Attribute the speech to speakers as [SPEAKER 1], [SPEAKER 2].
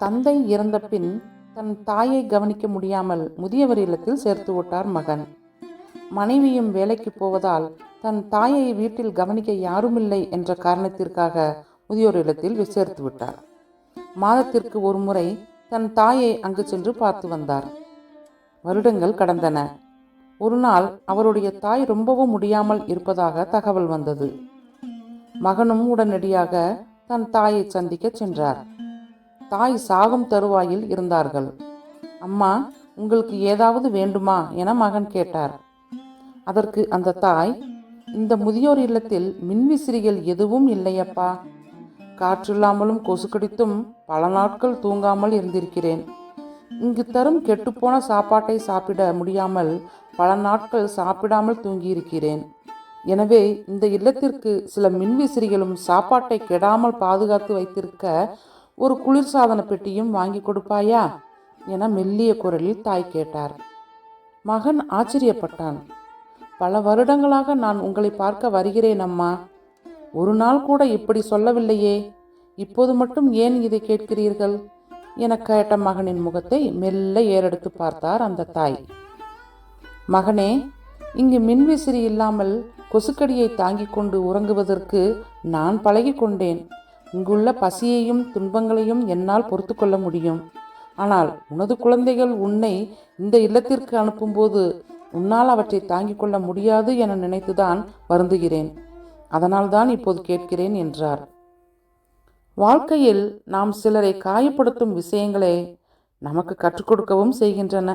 [SPEAKER 1] தந்தை இறந்த பின் தன் தாயை கவனிக்க முடியாமல் முதியவர் இல்லத்தில் சேர்த்து விட்டார் மகன். மனைவியும் வேலைக்கு போவதால் தன் தாயை வீட்டில் கவனிக்க யாருமில்லை என்ற காரணத்திற்காக முதியோர் இல்லத்தில் சேர்த்து விட்டார். மாதத்திற்கு ஒரு முறை தன் தாயை அங்கு சென்று பார்த்து வந்தார். வருடங்கள் கடந்தன. ஒரு நாள் அவருடைய தாய் ரொம்பவும் முடியாமல் இருப்பதாக தகவல் வந்தது. மகனும் உடனடியாக தன் தாயை சந்திக்க சென்றார். தாய் சாகும் தருவாயில் இருந்தார்கள். அம்மா, உங்களுக்கு ஏதாவது வேண்டுமா என மகன் கேட்டார். அதற்கு அந்த தாய், இந்த முதியோர் இல்லத்தில் மின்விசிறிகள் எதுவும் இல்லையப்பா. காற்றில்லாமலும் கொசு கடித்தும் பல நாட்கள் தூங்காமல் இருந்திருக்கிறேன். இங்கு தரும் கெட்டுப்போன சாப்பாட்டை சாப்பிட முடியாமல் பல நாட்கள் சாப்பிடாமல் தூங்கியிருக்கிறேன். எனவே இந்த இல்லத்திற்கு சில மின்விசிறிகளும் சாப்பாட்டை கெடாமல் பாதுகாத்து வைத்திருக்க ஒரு குளிர்சாதன பெட்டியும் வாங்கி கொடுப்பாயா என மெல்லிய குரலில் தாய் கேட்டார். மகன் ஆச்சரியப்பட்டான். பல வருடங்களாக நான் உங்களை பார்க்க வருகிறேன் அம்மா. ஒரு நாள் கூட இப்படி சொல்லவில்லையே. இப்போது மட்டும் ஏன் இதை கேட்கிறீர்கள் என கேட்ட மகனின் முகத்தை மெல்ல ஏறெடுத்து பார்த்தார் அந்த தாய். மகனே, இங்கு மின்விசிறி இல்லாமல் கொசுக்கடியை தாங்கிக் கொண்டு உறங்குவதற்கு நான் பழகி கொண்டேன். இங்குள்ள பசியையும் துன்பங்களையும் என்னால் பொறுத்து கொள்ள முடியும். ஆனால் உனது குழந்தைகள் உன்னை இந்த இல்லத்திற்கு அனுப்பும்போது உன்னால் அவற்றை தாங்கிக் கொள்ள முடியாது என நினைத்துதான் வருந்துகிறேன். அதனால்தான் இப்போது கேட்கிறேன் என்றார். வாழ்க்கையில் நாம் சிலரை காயப்படுத்தும் விஷயங்களே நமக்கு கற்றுக் கொடுக்கவும் செய்கின்றன.